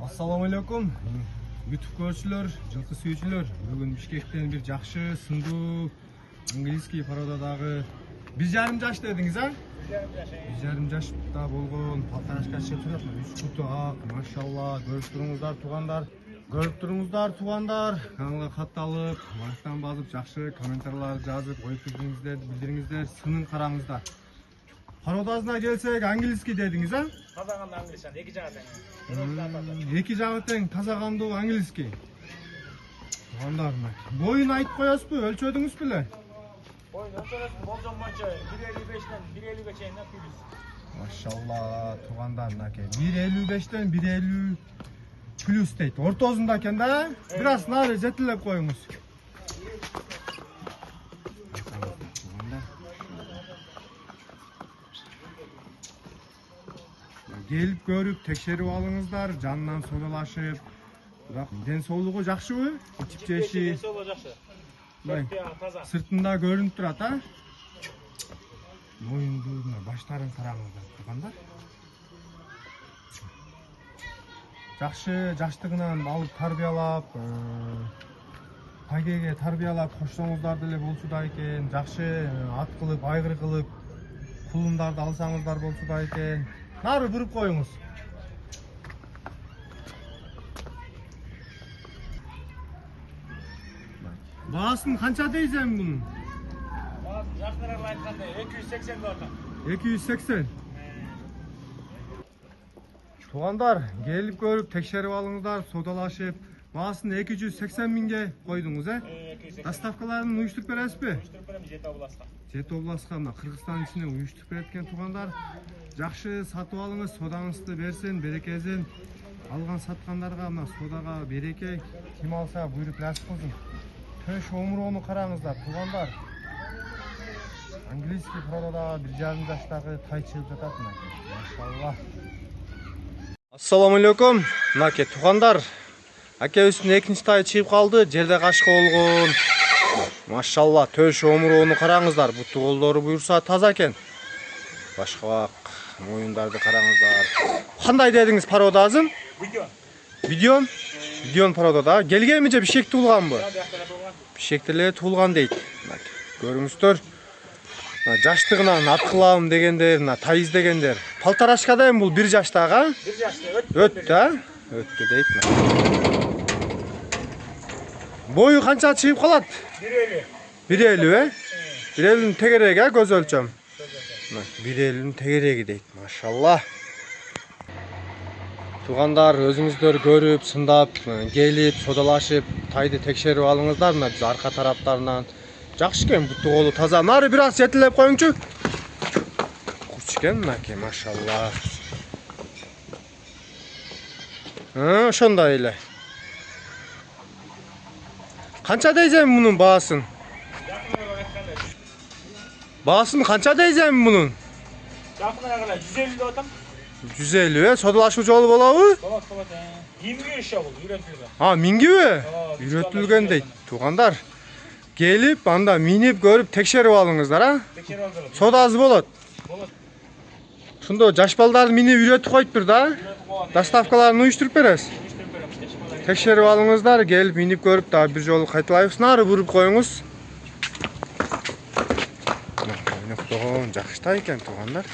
Assalamu alaikum. YouTube көрүүчүлөр, жылкы сүйүүчүлөр. Бүгүн Бишкектен бир жакшы, сындуу английский пародадагы 1,5 жаш дедиңиз, а? 1,5 жашта болгон палтарашка чыгып турат. 3 куту ак, машалла. Көрүп туруңуздар, тугандар. Каналга кат алып, лайктан басып, жакшы комментарийлер жазып, ой пикириңиздерди билдириңиздер, сынын караңыздар. Пародасына келсек, английский дедиңиз, а? Таза кандуу английский, эки жагы тең. Эки жагы тең таза кандуу английский. Тугандарына. Боюн айтып коесузбу, өлчөдүңүз беле? Боюн өлчөдүңүз болжол боюнча 1,55ден 1,50ге чейин плюс. Машалла, тугандарына ке. 1,55ден 1,50 плюс дейт. Ортосунда экен да? Бир аз нары жетилеп коюңуз. Келип көрүп, текшерип алыңыздар, жанынан содалашып. Бирок ден соолугу жакшыбы? Ичип жеши. Ден соолугу жакшы. Таза. Сыртында көрүнүп турат, а? Моюндуна баштарын караңыздар, тугандар. Жакшы жаштыгынан алып тарбиялап, пайгеге тарбиялап коштоңуздар деле болчу да экен. Жакшы ат кылып, айгыр кылып, кулундарды алсаңыздар болчу да экен. Нары буруп коюңуз. Баасын канча дейсең бунун? Баасын жакыныраак айтканда 280 деп атам. 280. Тугандар, келип көрүп, текшерип алыңыздар, содалашып. Баасын 280 миңге койдуңуз, Доставкаларын уюштуруп бересизби? Уюштуруп берем, Жети областка. Жети областка, мына Кыргызстан ичине уюштуруп берет экен тугандар. Жакшы сатып алыңыз, содаңызды берсин, берекесин. Алган саткандарга мына содага береке, ким алса буйруп насип кылсын. Төш омуроону караңыздар, тугандар. Английский пародада 1,5 жаштагы тай чыгып жатат мына. Машалла. Ассаламу алейкум. Мынаке тугандар. Акебиздин экинчи тай чыгып калды, жерде кашка болгон. Машалла, төш омуроону караңыздар. Буту колдору буюрса таза экен. Башка моюндарды караңыздар. Кандай дедиңиз пародазын? Видеон пародада. Келгенби же Бишкек туулганбы? Бишкекте эле туулган дейт. Көрүңүздөр. Жаштыгынан ат кылам дегендер, тай издегендер. Палтарашкада эми бул 1 жаштагы? 1 жашта өттү, а? Өттү дейт. Бою канча чыгып калат? 1,50. 1,50, 1,50 тегереги, көз өлчөм. 1,50 тегереги дейт, машалла. Тугандар, өзүңүздөр көрүп, сындап, келип, содалашып, тайды текшерип алыңыздар. Мына биз арка тараптарынан жакшы экен, буту колу таза. Нары бир аз жетилеп коюңчу. Куч экен мынаке, машалла. Ошондой эле. Канча дейсең мунун баасын? Баасын канча дейсең мунун? Жакыныраак 150 деп атам. 150, содалашуу жолу болобу? Болот. 1000 иши бул, үйрөтүлгөн. Миңгиби? Үйрөтүлгөн дейт. Тугандар, келип, анда минип көрүп, текшерип алыңыздар, а? Текшерип алыңыздар. Содасы болот. Болот. Ошондо жаш балдарды минип үйрөтүп коюптур да? Доставкаларын уюштуруп бересиз. Уюштуруп берем. Текшерип алыңыздар, келип минип көрүп, дагы бир жолу кайталайбыз. Нары буруп коюңуз. Ойноктогон жакшы тай экен тугандар.